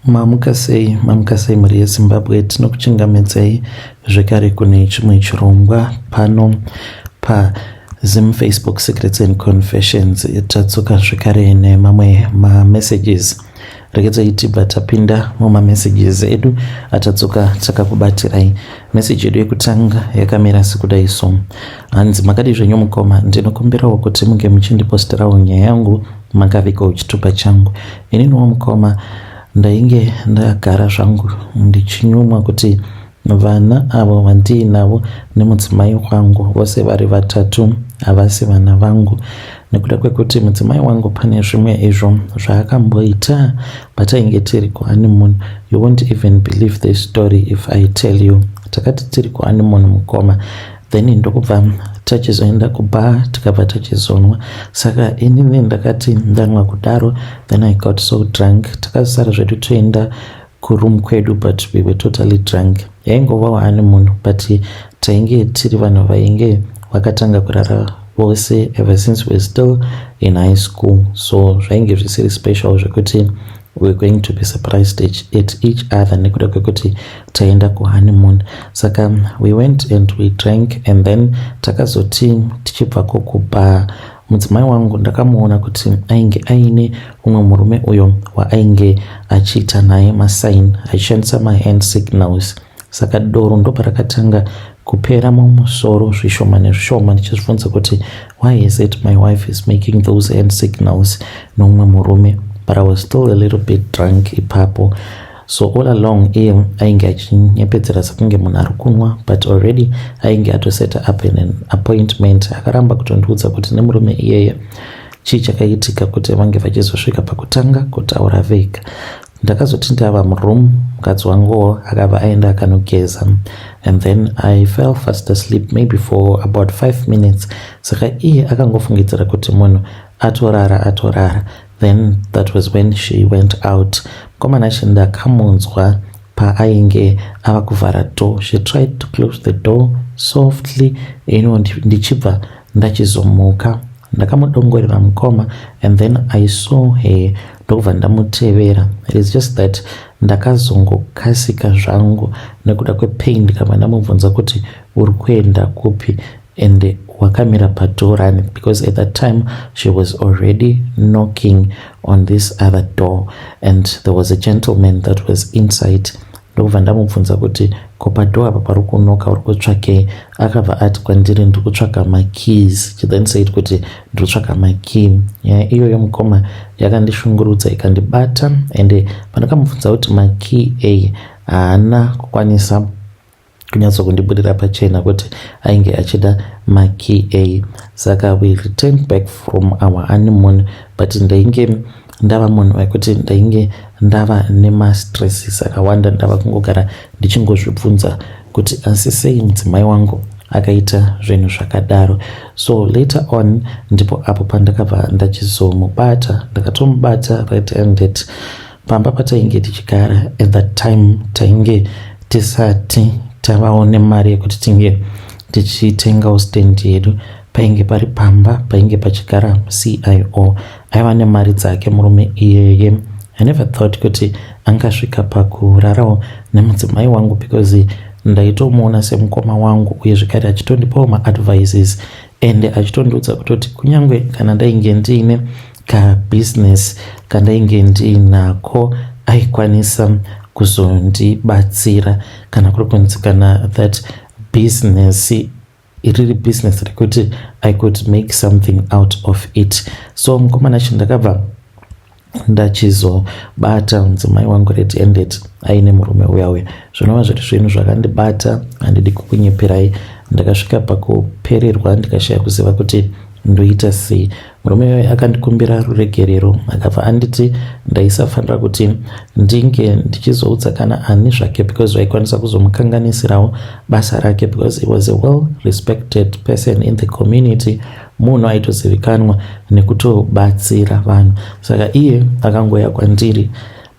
Mamuka sei mhuri yeZimbabwe, tinokuchingamidzai zvekare kune chimwe chirongwa pano paZim Facebook Secrets and Confessions. Tatsuka zvekare nemamwe mamessages. Regedzai tibva tapinda mumamessages edu atatsuka takakubatirai. Message yedu yekutanga yakamira sekudai so: hanzi makadi zvenyu mukoma, ndinokumbirawo kuti munge muchindiposterawo nyaya yangu makavikawo chitupa changu. Ininiwo mukoma, ndainge ndagara zvangu ndichinyumwa kuti vana avo vandiinavo nemudzimai wangu vose vari vatatu havasi vana vangu, nekuda kwekuti mudzimai wangu pane zvimwe izvo zvaakamboita patainge tiri kuhoneymoon. You won't even believe this story if I tell you. Takati tiri kuhoneymoon mukoma, then ndokubva tachizoenda kubar tikabva tachizonwa. Saka inini ndakati ndanwa kudaro, then I got so drunk. Takasara zvedu toenda kuroom kwedu, but we were totally drunk. Yaingovawo honeymoon, but tainge tiri vanhu vainge vakatanga kurara vose ever since we were still in high school. So zvainge zvisiri special zvekuti we were going to be surprised at each other nekuda kwekuti taenda kuhoneymoon. Saka we went and we drank, and then takazoti tichibvako kuba, mudzimai wangu ndakamuona kuti ainge aine umwe murume uyo waainge achiita naye masign achishandisa mahand signals. Saka doro ndopa rakatanga kupera mumusoro zvishoma nezvishoma, ndichizvibvunza kuti why is it my wife is making those hand signals nomumwe murume, but I was still a little bit drunk ipapo. So all along iye ainge achinyepedzera sekunge munhu ari kunwa, but already ainge atoseta up an appointment. Akaramba kutondiudza kuti nemurume iyeye chii chakaitika kuti vange vachizosvika pakutanga kutaura vega. Ndakazoti ndava muroom, mukadzi wangu akabva aenda akanogeza, and then I fell fast asleep maybe for about 5 minutes. Saka iye akangofungidzira kuti munhu atorara. Then that was when she went out. Mukomana she ndakamunzwa paainge ava kuvhara door. She tried to close the door softly, ndichibva ndachizomuka ndakamudongorera mukoma, and then I saw her, ndobva ndamutevera. It is just that ndakazongokasika zvangu nekuda kwepain, ndikabva ndamubvunza kuti uri kuenda kupi, and wakamira padhorani, because at that time she was already knocking on this other door and there was a gentleman that was inside. Ndobva ndamubvunza kuti ko padhoo apa pari kunoka uri kutsvakei? Akabva ati kwandiri ndiri kutsvaka makeys. She then said kuti ndiri kutsvaka makey. Iyoyo mukoma yakandishungurudza ikandibata, and pandakamubvunza kuti makey haana kukwanisa kunyatso kundibudira pachena kuti ainge achida makey. Saka we returned back from our honeymoon, but ndainge ndava munhu wekuti ndainge ndava nemastresses akawanda. Ndava kungogara ndichingozvibvunza kuti asi sei mudzimai wangu akaita zvinhu zvakadaro. So later on ndipo apo pandakabva ndachizomubata, ndakatomubata right handed pamba patainge tichigara. At that time tainge tisati tavawo nemari yekuti tinge tichitengawo stand yedu. Painge pari pamba painge pachigara CIO, aiva nemari dzake murume iyeye. I never thought kuti angasvika pakurarawo nemudzimai wangu, because ndaitomuona semukoma wangu, uye zvekare achitondipawo maadvices and achitondiudza kutoti kunyange kana ndainge ndiine kabusiness kandainge ndiinako aikwanisa kuzondibatsira, kana kuri kunzi kana that business iriri business rekuti I could make something out of it. So mukomana ndakabva ndachizobata mudzimai wangu red handed aine murume uya. Zvinova zviri zvinhu zvakandibata, handidi kukunyeperai. Ndakasvika pakupererwa ndikashaya kuziva kuti ndoita sei. Murume uya akandikumbira ruregerero, akabva anditi ndaisafanira kuti ndinge ndichizoudza kana ani zvake, because vaikwanisa kuzomukanganisirawo basa rake, because he was a well respected person in the community, munhu aitozivikanwa nekutobatsira vanhu. Saka iye akangoya kwandiri,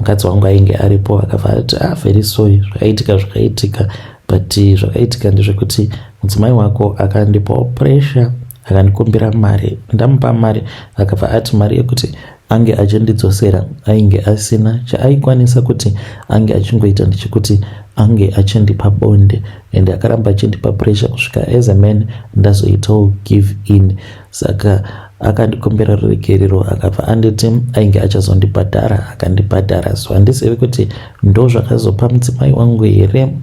mukadzi wangu ainge aripo, akabva ati very sorry, zvakaitika, but zvakaitika ndezvekuti mudzimai wako akandipawo pressure, akandikumbira mari. Ndamupa mari, akabva ati mari yekuti ange achindidzosera ainge asina chaaikwanisa kuti ange achingoita ndechekuti ange achindipa bonde, ende akaramba achindipa pressure kusvika as a man ndazoitawo give in. Saka akandikumbira ruregerero akabva anditi ainge achazondibhadhara, akandibhadhara. So handizivi kuti ndo zvakazopa mudzimai wangu here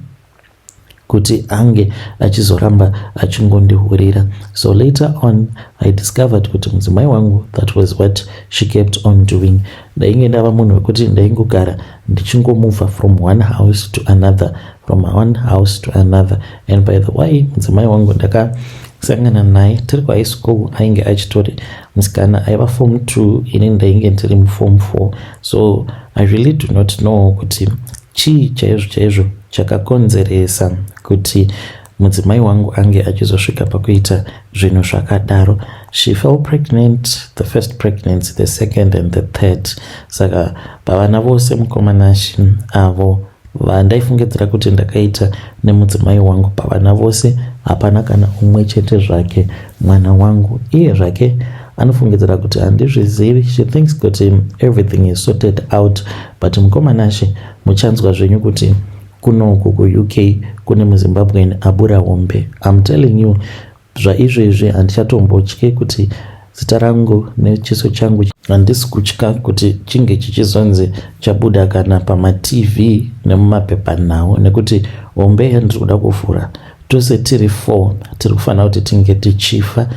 kuti ange achizoramba achingondihurira. So later on I discovered kuti mudzimai wangu, that was what she kept on doing. Ndainge ndava munhu wekuti ndaingogara ndichingomuvha from one house to another, from one house to another. And by the way, mudzimai wangu ndakasangana naye tiri kuhigh school, ainge achitori musikana aiva form 2, ini ndainge ndiri muform 4. So I really do not know kuti chii chaizvo chakakonzeresa kuti mudzimai wangu ange achizosvika pakuita zvinhu zvakadaro. She fell pregnant, the first pregnancy, the second and the third. Saka pavana vose mukomanashi avo vandaifungidzira kuti ndakaita nemudzimai wangu, pavana vose hapana kana umwe chete zvake mwana wangu. Iye zvake anofungidzira kuti handizvizivi. She thinks kuti everything is sorted out, but mukomanashi muchanzwa zvenyu kuti kunoku ku-UK kune muZimbabwean abura hombe. I'm telling you, zvaizvezvi handichatombotye kuti zita rangu nechiso changu handisi kutya kuti chinge chichizonzi chabuda kana pama-TV nemumapepa nawo, nekuti hombe yandiri kuda kuvhura tose tiri 4 tiri kufanira kuti tinge tichifa.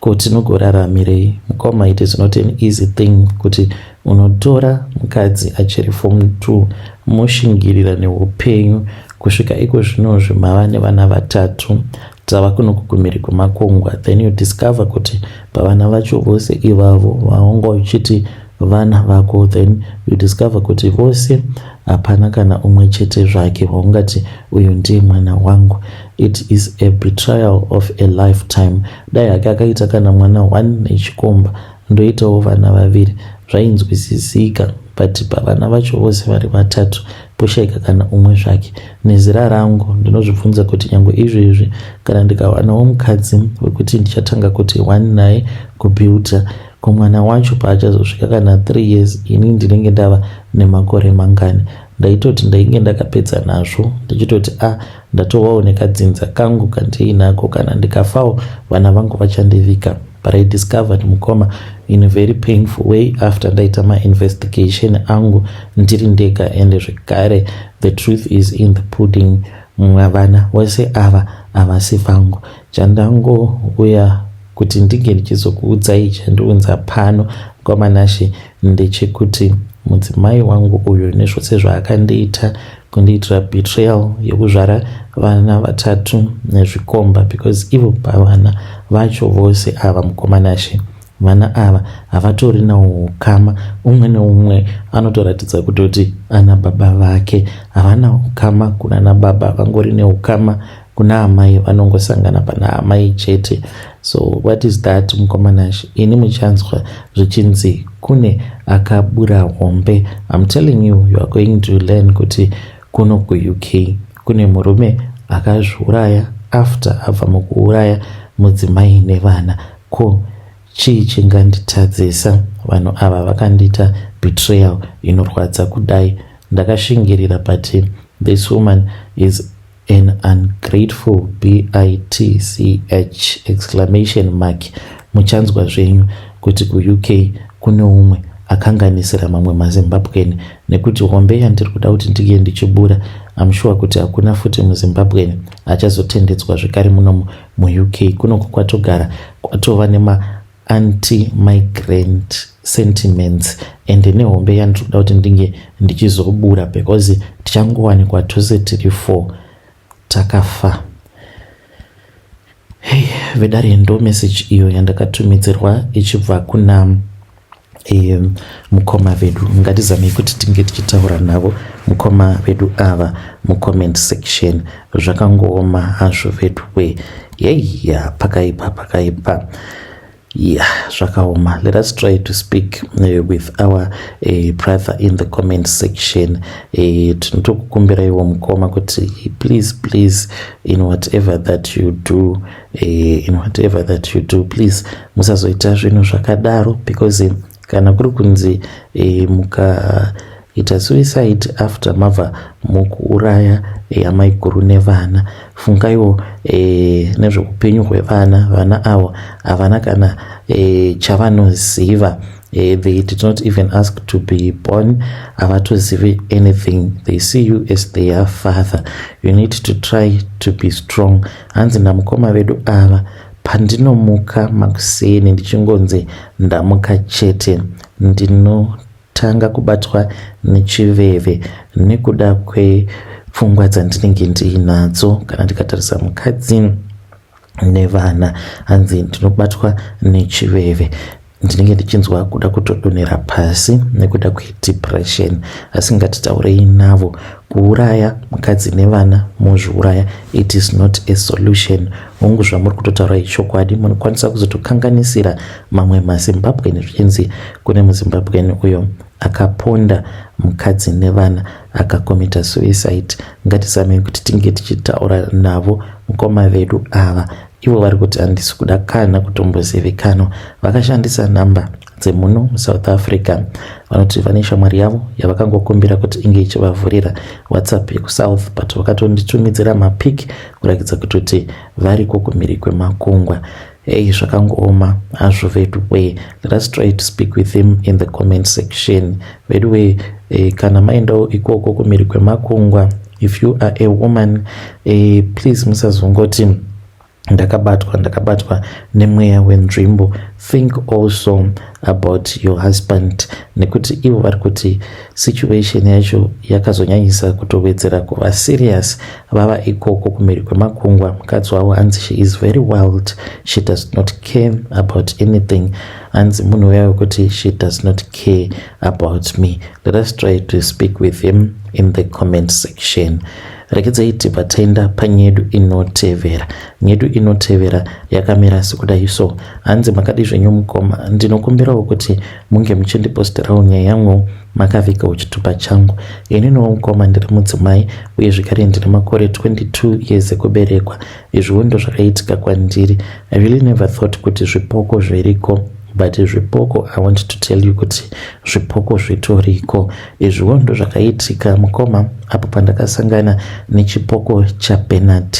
Ko tinogoraramirei? Mukoma, it is not an easy thing kuti unotora mukadzi achiri form 2 moshingirira neupenyu kusvika iko zvinozvi mava nevana 3 tava kunokukumiri kwemakongwa, then you discover kuti pavana vacho vose ivavo vaonga uchiti vana vako, then you discover kuti vose hapana kana umwe chete zvake vaungati uyu ndiye mwana wangu. It is a betrayal of a lifetime. Dai hake akaita kana mwana 1 nechikomba ndoitawo vana 2 zvainzwisisika, but pavana vacho vose vari 3 poshaika kana umwe zvake. Nezera rangu ndinozvibvunza kuti nyange izvezvi kana ndikawanawo mukadzi wekuti ndichatanga kuti 1 naye kubuilda, kumwana wacho paachazosvika kana 3 years ini ndinenge ndava nemakore mangani. Ndaitoti ndainge ndakapedza nazvo ndichitoti ndatovawo nekadzinza kangu kandiinako, kana ndikafawo vana vangu vachandivika. But I discovered mukoma in a very painful way after ndaita ma-investigation angu ndiri ndega, ende zvekare the truth is in the pudding. Vana vose ava havasi vangu. Chandangouya kuti ndinge ndichizokuudzai chandiunza pano mukomanashi ndechekuti mudzimai wangu uyu nezvose zvaakandiita, kundiitira betrayal yekuzvara vana 3 nezvikomba, because ivo pavana vacho vose ava mukomanashi, vana ava havatori nawo ukama. Umwe neumwe anotoratidza kutoti ana baba vake, havana ukama kuna nababa, vangori neukama kuna amai, vanongosangana pana amai chete. So what is that mukomanashi? Ini muchanzwa zvichinzi kune akabura hombe. I'm telling you, you are going to learn kuti kuno ku-UK kune murume akazviuraya after abva mukuuraya mudzimai nevana. Ko chii chinganditadzisa? Vanhu ava vakandiita betrayal inorwadza kudai. Ndakashingirira, but this woman is an ungrateful bitch exclamation mark. Muchanzwa zvenyu kuti ku-UK kune umwe akanganisira mamwe maZimbabwean, nekuti hombe yandiri kuda kuti ndige ndichibura I'm sure kuti hakuna futi muZimbabwean achazotendedzwa zvekare muno mu-UK. Kunoku kwatogara kwatova nema anti-migrant sentiments, and nehombe yandiri kuda kuti ndinge ndichizobura, because tichangowanikwa tose tiri 4 takafa. Hey, vedare ndo message iyo yandakatumidzirwa ichibva kuna mukoma vedu. Ngatizamei kuti tinge tichitaura navo mukoma vedu ava mucomment section. Zvakangooma hazvo vedu we. Yeah, pakaipa. Yeah, zvakaoma. Let us try to speak with our brother in the comment section. Tinotokukumbira iwo mukoma kuti please in whatever that you do, please musazoita zvinhu zvakadaro, because kana kuri kunzi mukaita suicide after mabva mukuuraya amai guru nevana. Fungaiwo nezveupenyu hwevana. Vana avo havana kana chavanoziva. They did not even ask to be born. Havatozivi anything. They see you as their father. You need to try to be strong. Hanzi namukoma vedu ava pandinomuka makuseni ndichingonzi ndamuka chete, ndinotanga kubatwa nechiveve nekuda kwepfungwa dzandinenge ndiinadzo. Kana ndikatarisa mukadzi nevana, hanzi ndinobatwa nechiveve, ndinenge ndichinzwa kuda kutodonera pasi nekuda kwedepression. Asi ngatitaurei navo. Kuuraya mukadzi nevana, muzviuraya, it is not a solution. Hongu zvamuri kutotaura ichokwadi. Munokwanisa kuzotokanganisira mamwe maZimbabwean zvichinzi kune muZimbabwean uyo akaponda mukadzi nevana akakomita suicide. Ngatisamei kuti tinge tichitaura navo mukoma vedu ava. Ivo vari kuti handisi kuda kana kutombozivikanwa. Vakashandisa namba dzemuno muSouth Africa. Vanoti vane shamwari yavo yavakangokumbira kuti inge ichivavhurira WhatsApp yekusouth, but vakatonditumidzira mapiki kurakidza kutoti variko kumhiri kwemakungwa. Zvakangooma hazvo vedu we. Let us try to speak with him in the comment section. Vedu we, kana maendawo ikoko kumhiri kwemakungwa, if you are a woman, please musazongoti ndakabatwa nemweya wenzvimbo. Think also about your husband, nekuti ivo vari kuti situation yacho yakazonyanyisa kutowedzera kuva serious. Vava ikoko kumhiri kwemakungwa. Mukadzi wavo hanzi she is very wild, she does not care about anything. Hanzi munhu uya kuti she does not care about me. Let us try to speak with him in the comment section. Rekedzai tibva taenda panyedu inotevera. Nyedu inotevera yakamira sekudai so. Hanzi makadi zvenyu mukoma, ndinokumbirawo kuti munge muchindiposterawo nyaya yangu makavika uchitupa changu. Ininiwo mukoma ndiri mudzimai uye zvekare ndine makore 22 years ekuberekwa. Izvo ndo zvakaitika kwandiri. I really never thought kuti zvipoko zviriko, but zvipoko, I want to tell you kuti zvipoko zvitoriko. Izvo ndo zvakaitika mukoma apo pandakasangana nechipoko chaBernard.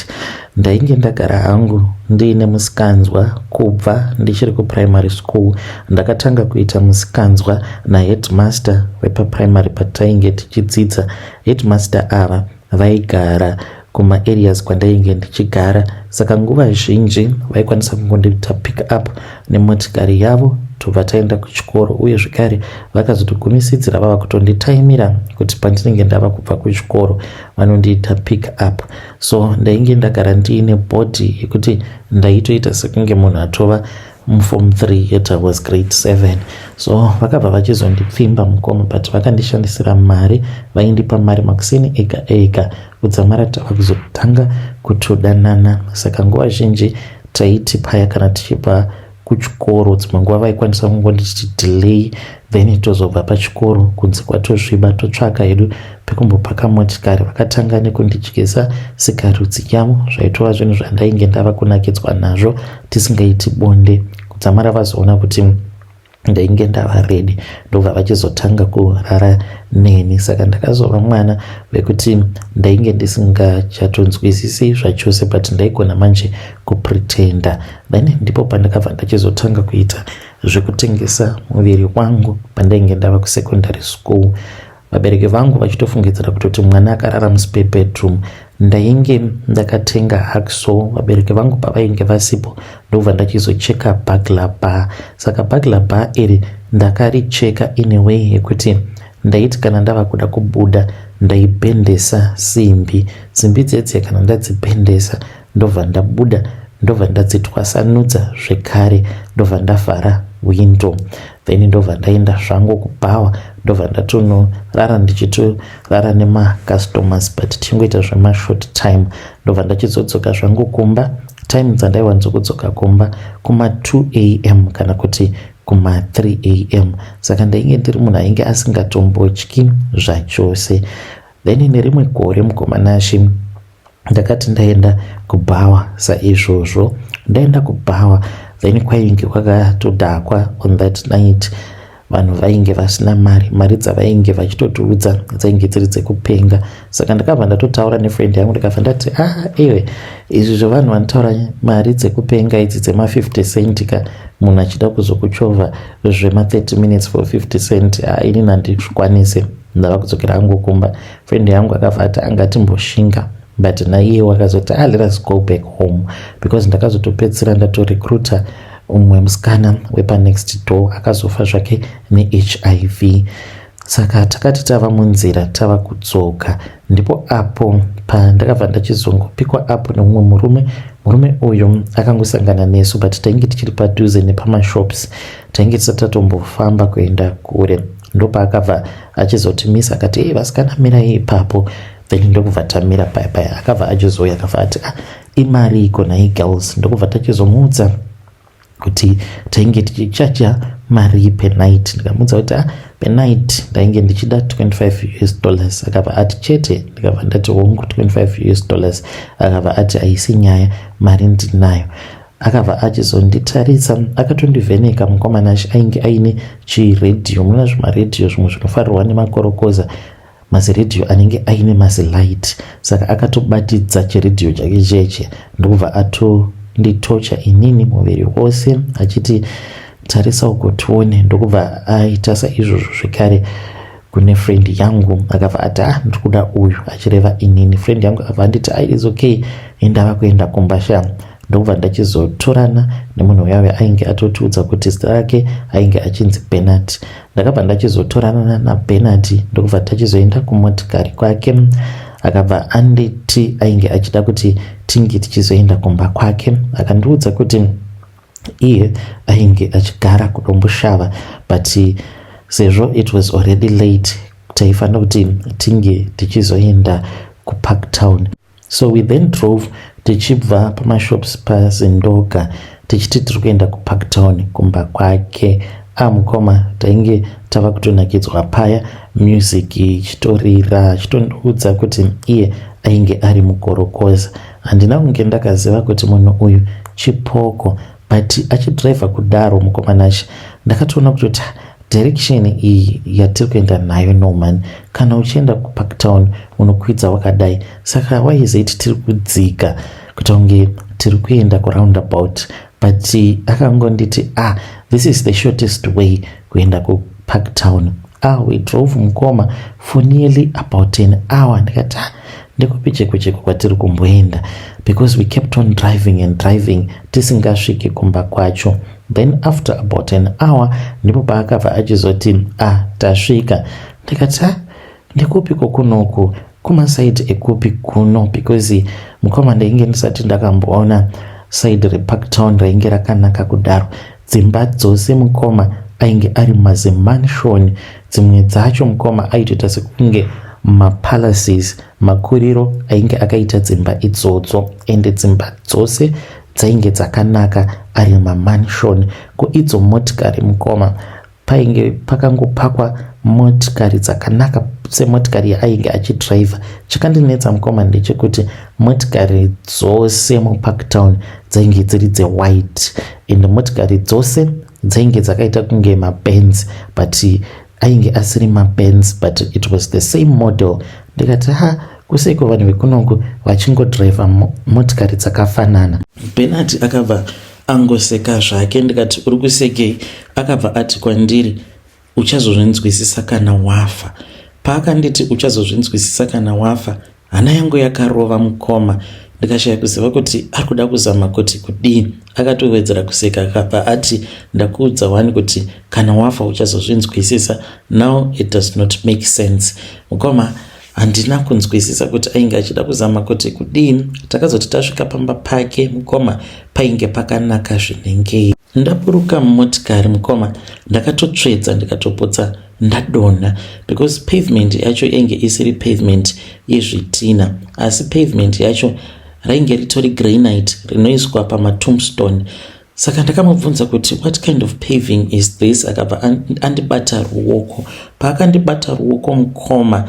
Ndainge ndagara hangu ndiine musikanzwa kubva ndichiri kuprimary school. Ndakatanga kuita musikanzwa naheadmaster wepaprimary patainge tichidzidza. Headmaster ava vaigara kuma areas kwandainge ndichigara, saka nguva zhinji vaikwanisa kungondita pick up nemotikari yavo tobva taenda kuchikoro. Uye zvekare vakazotogumisidzira vava kutonditaimira kuti pandinenge ndava kubva kuchikoro vanondiita pick up. So ndainge ndagara ndiine body yekuti ndaitoita sekunge munhu atova muform 3 yet I was grade 7. So vakabva vachizondipfimba mukoma, but vakandishandisira mari. Vaindipa mari makuseni ega ega kudzamara tava kuzotanga kutodanana. Saka nguva zhinji taiti paya kana tichipa kuchikoro, dzimwe nguva vaikwanisa kungonditi delay, then tozobva pachikoro kunzi kwatosviba totsvaka hedu pekumbopaka motikari. Vakatanga nekundidyisa sikarudzi yavo, zvaitova zvinhu zvandainge ndava kunakidzwa nazvo tisingaiti bonde. Kudzamara vazoona kuti ndainge ndava ready, ndobva vachizotanga kurara neni. Saka ndakazova mwana wekuti ndainge ndisingachatonzwisisi zvachose, but ndaigona manje kupretenda. Then ndipo pandakabva ndachizotanga kuita zvekutengesa muviri wangu pandainge ndava kusekondary school. Vabereki vangu vachitofungidzira kutoti mwana akarara muspare bedroom. Ndainge ndakatenga hacksaw. Vabereki vangu pavainge vasipo ndobva ndachizocheka burglar bar. Saka burglar bar iri ndakaricheka in a way yekuti ndaiti kana ndava kuda kubuda ndaibhendesa simbi dzedze. Kana ndadzibhendesa ndobva ndabuda, ndobva ndadzitwasanudza zvekare, ndobva ndavhara window. Then ndobva ndaenda zvangu kubhawa, ndobva ndatonorara ndichitorara nemacustomers, but tichingoita zvemashort time. Ndobva ndachizodzoka zvangu kumba. Time dzandaiwanzokudzoka kumba kuma 2 am kana kuti kuma 3 am. Saka ndainge ndiri munhu ainge asingatombotyi zvachose. Then nerimwe gore mukomanashi ndakati ndaenda kubhawa. Saizvozvo ndaenda kubhawa, then kwainge kwakatodhakwa on that night. vanhu vainge vasina mari dzavainge vachitotiudza dzainge dziri dzekupenga. Saka ndakabva ndatotaura nefriend yangu ndikabva ndati iwe izvi zvevanhu vanotaura mari dzekupenga idzi dzema50 cent ka munhu achida kuzokuchovha zvema30 minutes for 50 cent ini handizvikwanise. Ndava kudzokera hangu kumba. Friend yangu akabva ati angatimboshinga, but naiye wakazoti let us go back home, because ndakazotopedzisira ndatorecruita umwe musikana wepanext door akazofa zvake neHIV. Saka takati tava munzira tava kudzoka, ndipo apo pandakabva ndachizongopikwa apo nemumwe murume uyu akangosangana nesu, but tainge tichiri padhuze nepamashops, tainge tisati tatombofamba kuenda kure. Ndopaakabva achizotimisa akati vasikana mirai ipapo, then ndokubva tamira paya. Akabva achizouya akabva ati imari iko nai girls. Ndokubva tachizomuudza kuti tainge tichichacha mari penight. Ndikamuudza kuti penight ndainge ndichida $25. Akabva ati chete. Ndikabva ndati hongu $25. Akabva ati haisi nyaya, mari ndinayo. Akabva achizonditaritsa, akatondivheneka mukomana ainge aine chiredhiyo. Muna zvimaredhiyo zvimwe zvinofarirwa nemakorokoza, maziredhiyo anenge aine mazilight. Saka akatobatidza chiredhiyo chake cheche, ndokubva atonditocha inini muviri wose achiti tarisa uko tuone. Ndokubva aita saizvozvo zvekare kune friend yangu. Akabva ati ndikuda uyu, achireva inini. Friend yangu akabva anditi it's okay, endava kuenda kumbasha. Ndokubva ndachizotorana nemunhu uya ainge atotiudza kuti zita rake ainge achinzi Bernard. Ndakabva ndachizotorana naBernard, ndokubva tachizoenda kumotikari kwake. Akabva anditi ainge achida kuti tinge tichizoenda kumba kwake. Akandiudza kuti iye ainge achigara kudomboshava, but sezvo it was already late, taifanira kuti tinge tichizoenda kuParktown. So we then drove tichibva pamashops paZindoga tichiti tiri kuenda kuParktown kumba kwake. Mukoma tainge tava kutonakidzwa paya, music ichitorira chitondiudza kuti iye ainge ari mugorokoza. Handina kunge ndakaziva kuti munhu uyu chipoko, but achidhiraivha kudaro mukomanachi ndakatoona kuti direction iyi yatiri kuenda nayo norman, kana uchienda kuParktown unokwidza wakadai. Saka waizoiti tiri kudzika kuti unge tiri kuenda kuroundabout, but akangonditi this is the shortest way kuenda kuParktown. We drove mukoma for nearly about an hour. Ndikati ndikupi cheko kwatiri kumboenda, because we kept on driving and driving tisingasviki kumba kwacho. Then after about an hour ndipo paakabva achizoti tasvika. Ndikati ndikupi kokunoku, kumasaidi ekupi kuno, because mukoma ndainge ndisati ndakamboona saidi reParktown rainge rakanaka kudaro. Dzimba dzose mukoma ainge ari mazimansion, dzimwe dzacho mukoma aitoita sekunge mapalaces, makuriro ainge akaita dzimba idzodzo, ende dzimba dzose dzainge dzakanaka ari mamansion. Kuidzo motikari mukoma painge pakangopakwa motikari dzakanaka semotikari yainge achidhiraivha. Chakandinetsa mukoma ndechekuti motikari dzose muParktown dzainge dziri dzewhite, ende motikari dzose dzainge dzakaita kunge maBenz, but ainge asiri maBenz, but it was the same model. Ndikati kuseko vanhu vekunoku vachingodhiraivha motikari dzakafanana. Bernard akabva angoseka zvake. Ndikati uri kusekei? Akabva ati kwandiri uchazozvinzwisisa kana wafa. Paakanditi uchazozvinzwisisa kana wafa, hana yangu yakarova mukoma. Ndikashaya kuziva kuti ari kuda kuzama kuti kudii. Akatovedzera kuseka akabva ati ndakuudza wani kuti kana wafa uchazozvinzwisisa. Now it does not make sense. Mukoma handina kunzwisisa kuti ainge achida kuzama kuti kudii. Takazoti tasvika pamba pake mukoma painge pakanaka zvinengei. Ndaburuka mumotikari mukoma ndakatotsvedza ndikatopotsa ndadonha, because pavement yacho yainge isiri pavement yezvitina, asi pavement yacho rainge ritori granite rinoiswa pamatombstone. Saka ndakamubvunza kuti what kind of paving is this? Akabva andibata ruoko. Paakandibata ruoko mukoma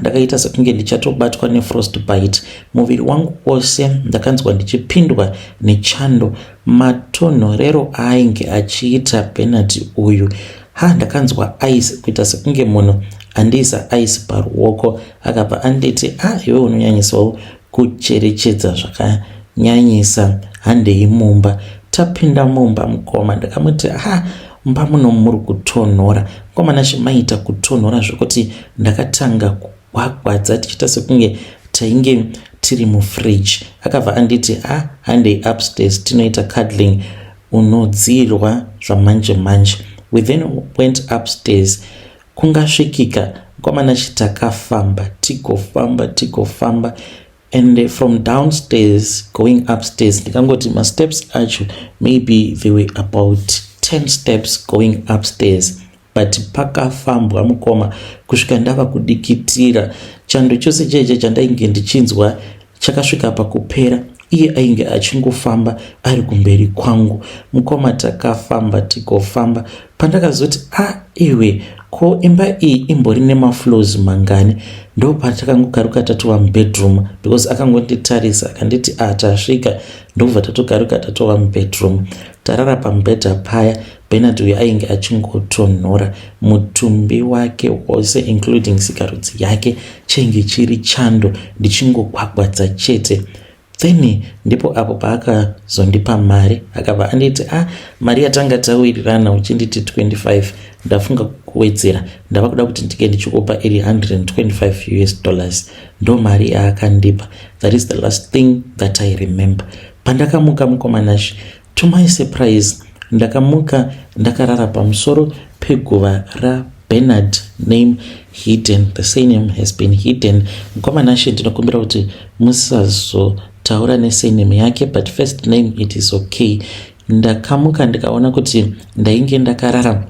ndakaita sekunge ndichatobatwa nefrostbite. Muviri wangu wose ndakanzwa ndichipindwa nechando. Matonhorero ainge achiita Bernard uyu ndakanzwa ice, kuita sekunge munhu andiisa ice paruoko, akabva anditi iwe unonyanyisawo kucherechedza zvakanyanyisa, handei mumba. Tapinda mumba mukoma, ndakamuti mumba muno muri kutonhora. Mukoma maita kutonhora zvokuti ndakatanga kugwagwadza tichita sekunge tainge tiri mufridge. Akabva anditi handei upstairs tinoita cuddling, unodzirwa zvamanje manje. We then went upstairs. Kungasvikika mukoma takafamba tigofamba, and from downstairs going upstairs ndikangoti steps acho maybe there were about 10 steps going upstairs, but pakafambwa mukoma kusvika ndava kudikitira. Chando chose cheche chandainge ndichinzwa chakasvika pakupera, iye ainge achingofamba ari kumberi kwangu. Mukoma takafamba tigofamba, pandakazoti iwe ko imba iyi imbori nemafloors mangani. Ndo patakagogaruka tatova mubedroom, because akangonditarisa akanditi tasvika. Ndobva tatogaruka tatova mubedroom, tarara pamubhedha paya. Bernard uyu ainge achingotonhora, mutumbi wake wose including sikarudzi yake chainge chiri chando, ndichingogwagwadza chete. Then ndipo apo paakazondipa mari, akabva anditi mari yatanga tawirirana uchinditi 25, ndafunga kuwedzera, ndava kuda kuti ndike ndichikupa iri $125. Ndo mari yaakandipa. That is the last thing that I remember. Pandakamuka mukoma to my surprise, ndakamuka ndakarara pamusoro peguva raBernard, name hidden. The surname has been hidden. Mukoma ndinokumbira kuti musazotaura nesurname yake, but first name it is okay. Ndakamuka ndikaona kuti ndainge ndakarara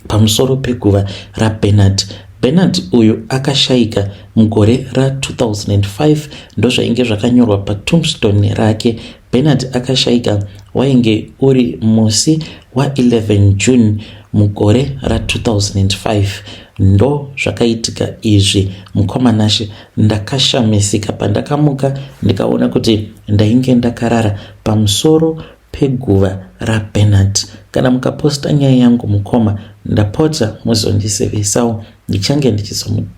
pamusoro peguva raBernard. Bernard uyu akashayika mugore ra2005, ndo zvainge zvakanyorwa patombstone rake. Bernard akashayika wainge uri musi wa11 June mugore ra2005. Ndo zvakaitika izvi mukoma ndakashamisika pandakamuka ndikaona kuti ndainge ndakarara pamusoro peguva raBernard. Kana mukaposta nyaya yangu mukoma, ndapota muzondisevesawo, ndichange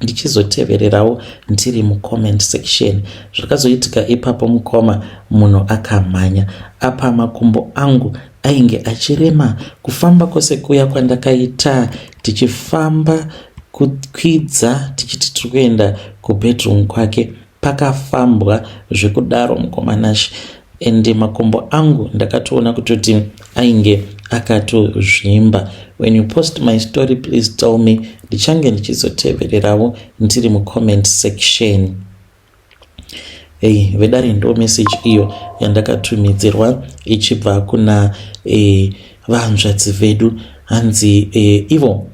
ndichizotevererawo ndiri mucomment section. Zvakazoitika ipapo mukoma munhu akamhanya. Apa makumbo angu ainge achirema kufamba kwose kuya kwandakaita, tichifamba kukwidza tichiti tiri kuenda kubedroom kwake. Pakafambwa zvekudaro mukoma ende makumbo angu ndakatoona kutoti ainge akatozvimba. When you post my story, please tell me, ndichange ndichizotevererawo ndiri mucomment section. Vedare ndo message iyo yandakatumidzirwa ichibva kuna vahanzvadzi vedu. Hanzi ivo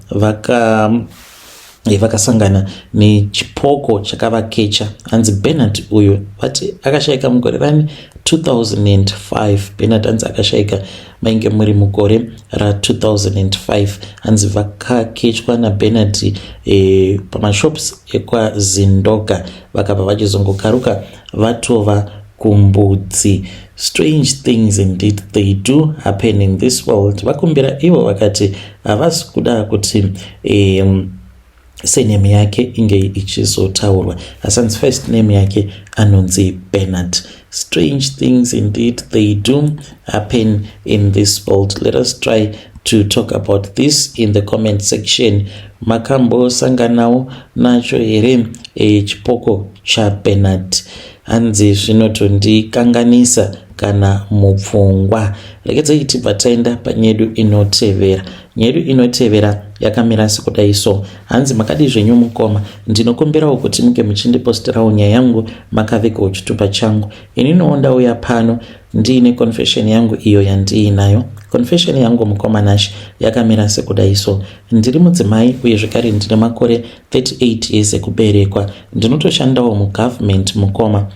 vakasangana nechipoko chakavakecha. Hanzi Bernard uyu vati akashayika mugore rani 2005. Bernard hanzi akashayika mainge muri mugore ra2005. Hanzi vakakechwa naBernard pamashops ekwaZindoka, vakabva vachizongokaruka vatova kumbudzi. Strange things indeed they do happen in this world. Vakumbira ivo vakati havasi kuda kuti surname yake inge ichizotaurwa, asanzi first name yake anonzi Bernard. Strange things indeed they do happen in this world. Let us try to talk about this in the comment section. Makambosanganawo nacho here chipoko cha Bernard? Hanzi zvinotondikanganisa kana mupfungwa. Regai tibva taenda panyedu inotevera. Nyedu inotevera yakamira sekudai so. Hanzi makadi zvenyu mukoma, ndinokumbirawo kuti muke muchindiposterawo nyaya yangu makavekawo chitupa changu. Ininoonda uya pano ndiine confession yangu iyo yandiinayo. Confession yangu mukoma yakamira sekudai so. Ndiri mudzimai uye zvekare ndine makore 38 years ekuberekwa. Ndinotoshandawo mugovernment mukoma.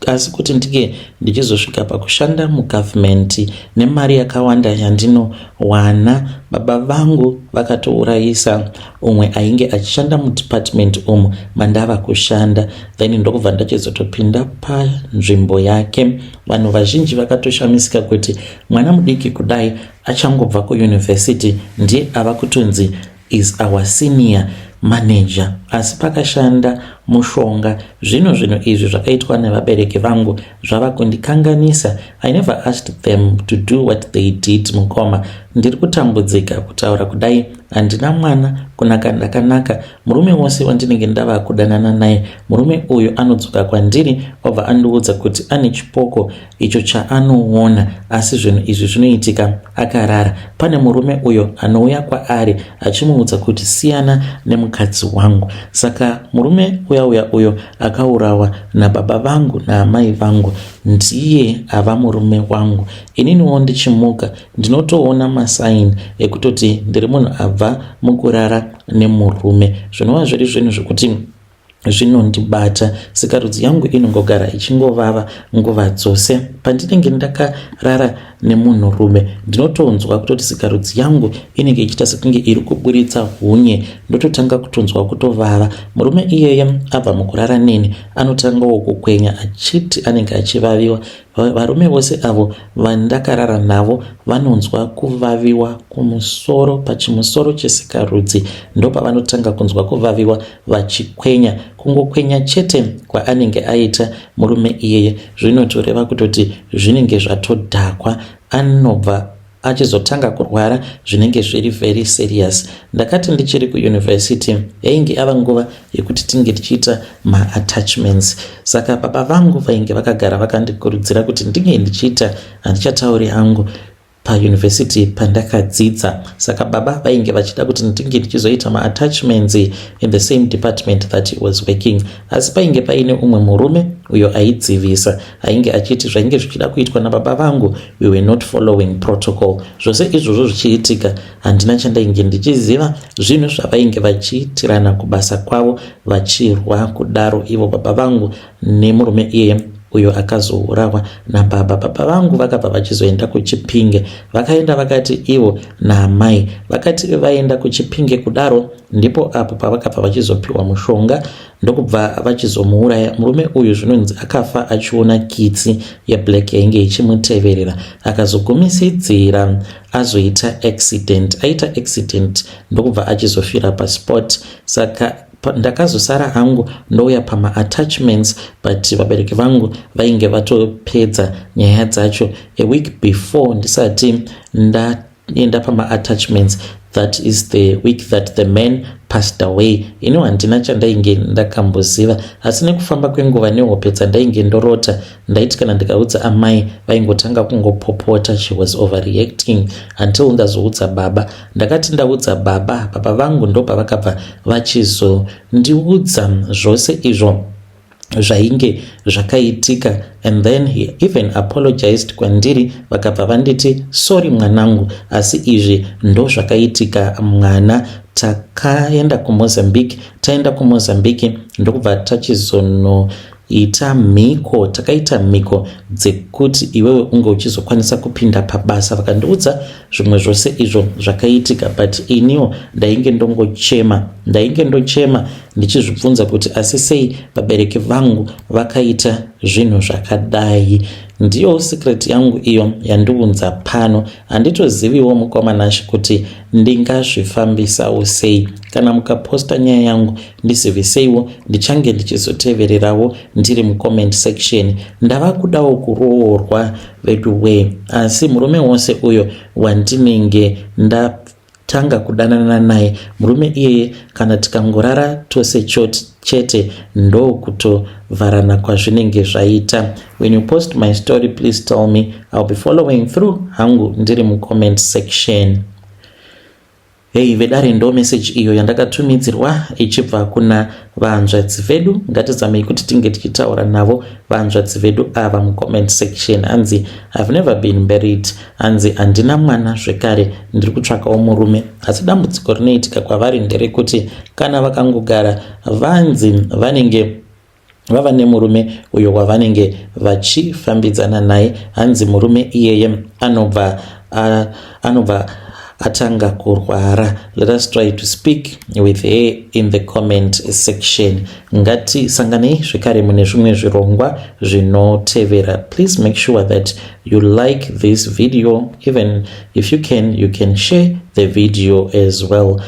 Asi kuti ndike ndichizosvika pakushanda mugovernment nemari yakawanda yandinowana, baba vangu vakatourayisa umwe ainge achishanda mudepartment umu mandava kushanda. Then ndokubva ndachizotopinda panzvimbo yake. Vanhu vazhinji vakatoshamisika kuti mwana mudiki kudai achangobva kuyunivhesiti ndiye ava kutonzi is our senior manager. Asi pakashanda mushonga zvinhu izvi zvakaitwa nevabereki vangu zvava kundikanganisa. I never asked them to do what they did mukoma. Ndiri kutambudzika kutaura kudai, handina mwana, kunaka ndakanaka. Murume wose wandinenge ndava kudanana naye, murume uyu anodzoka kwandiri obva andiudza kuti ane chipoko icho chaanoona, asi zvinhu izvi zvinoitika akarara. Pane murume uyo anouya kwaari achimuudza kuti siyana nemukadzi wangu. Saka murume uyo akaurawa nababa vangu naamai vangu ndiye ava murume wangu. Ininiwo ndichimuka ndinotoona masaini ekutoti ndiri munhu abva mukurara nemurume. Zvinova zviri zvinhu zvokuti zvinondibata. Sikarudzi yangu inongogara ichingovava nguva dzose. Pandinenge ndakarara nemunhurume ndinotonzwa kutoti sikarudzi yangu inenge ichiita sekunge iri kuburitsa hunye, ndototanga kutonzwa kutovava. Murume iyeye abva mukurara neni anotangawo kukwenya achiti anenge achivaviwa. Varume vose avo vandakarara navo vanonzwa kuvaviwa kumusoro, pachimusoro chesikarudzi ndopavanotanga kunzwa kuvaviwa vachikwenya. Kungokwenya chete kwaanenge aita murume iyeye zvinotoreva kutoti zvinenge zvatodhakwa, anobva achizotanga kurwara zvinenge zviri very serious. Ndakati ndichiri kuyunivhesiti yainge ava nguva yekuti tinge tichiita ma-attachments. Saka baba vangu vainge vakagara vakandikurudzira kuti ndinge ndichiita handichatauri hangu payunivhesiti pandakadzidza. Saka baba vainge vachida kuti ndinge ndichizoita ma-attachments in the same department that he was working. Asi painge paine umwe murume uyo aidzivisa, ainge achiti zvainge zvichida kuitwa nababa vangu, we were not following protocol. Zvose izvozvo zvichiitika handina chandainge ndichiziva. Zvinhu zvavainge vachiitirana kubasa kwavo vachirwa kudaro ivo baba vangu nemurume iyeye uyo akazourawa nababa. Baba vangu vakabva vachizoenda kuChipinge, vakaenda vakati ivo naamai vakati vaenda kuChipinge kudaro ndipo apo pavakabva vachizopiwa mushonga ndokubva vachizomuuraya. Murume uyu zvinonzi akafa achiona kitsi yeblack yainge ichimuteverera, akazogumisidzira azoita accident. Aita accident ndokubva achizofira paspot. Saka ndakazosara hangu ndouya pama-attachments, but vabereki vangu vainge vatopedza nyaya dzacho a week before ndisati ndaenda pama-attachments. That is the week that the man passed away. Ino handina chandainge ndakamboziva, asi nekufamba kwenguva nehope dzandainge ndorota ndaiti kana ndikaudza amai vaingotanga kungopopota, she was overreacting until ndazoudza baba. Ndakati ndaudza baba vangu ndopavakabva vachizondiudza zvose izvo zvainge zvakaitika, and then he even apologized kwandiri. Vakabva vanditi sorry mwanangu, asi izvi ndo zvakaitika mwana. Takaenda kuMozambique, taenda kuMozambique ndokubva tachizonoita mhiko, takaita mhiko dzekuti iwewe unge uchizokwanisa kupinda pabasa. Vakandiudza zvimwe zvose izvo zvakaitika, but iniwo ndainge ndochema ndichizvibvunza kuti asi sei vabereki vangu vakaita zvinhu zvakadai. Ndiyo secret yangu iyo yandiunza pano. Handitoziviwo mukomanashi kuti ndingazvifambisawo sei. Kana mukaposta nyaya yangu ndisiviseiwo, ndichange ndichizotevererawo ndiri mucomment section. Ndava kudawo kuroorwa veduwe, asi murume wose uyo wandinenge ndatanga kudanana naye, murume iyeye kana tikangorara tose chete ndo kutovharana kwazvinenge zvaita. When you post my story, please tell me, I'll be following through hangu ndiri mucomment section. Hey vedare, ndo message iyo yandakatumidzirwa ichibva kuna vahanzvadzi vedu. Ngatizamei kuti tinge tichitaura navo vahanzvadzi vedu ava mucomment section. Hanzi I've never been married, hanzi handina mwana zvekare, ndiri kutsvakawo murume. Asi dambudziko rinoitika kwavari nderekuti kana vakangogara vanzi vanenge vava nemurume uyo wavanenge vachifambidzana naye, hanzi murume iyeye anobva atanga kurwara. Let us try to speak with her in the comment section. Ngatisanganei zvekare mune zvimwe zvirongwa zvinotevera. Please make sure that you like this video. Even if you can share the video as well.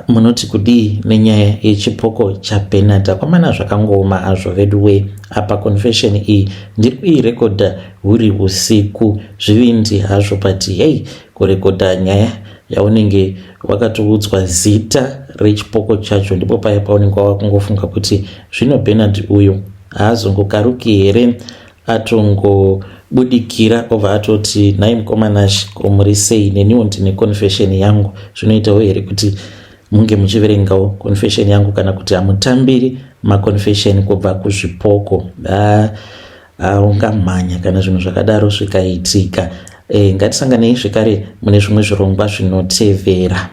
Munoti kudii nenyaya yechipoko chaBernard? Kwamana zvakangooma hazvo veduwe. Apa confession iyi ndiri kuirekodha huri usiku, zvivindi hazvo, but hey, kurekodha nyaya yaunenge wakatoudzwa zita rechipoko chacho ndipo paya paunenge wakungofunga kuti zvino Bernard uyu haazongokaruki here atongobudikira obva atoti nhai mukomanashi komuri sei, neniwo ndine confession yangu. Zvinoitawo here kuti munge muchiverengawo confession yangu kana kuti hamutambiri maconfession kubva kuzvipoko. Ungamhanya kana zvinhu zvakadaro zvikaitika. Ngatisanganei zvekare mune zvimwe zvirongwa zvinotevera.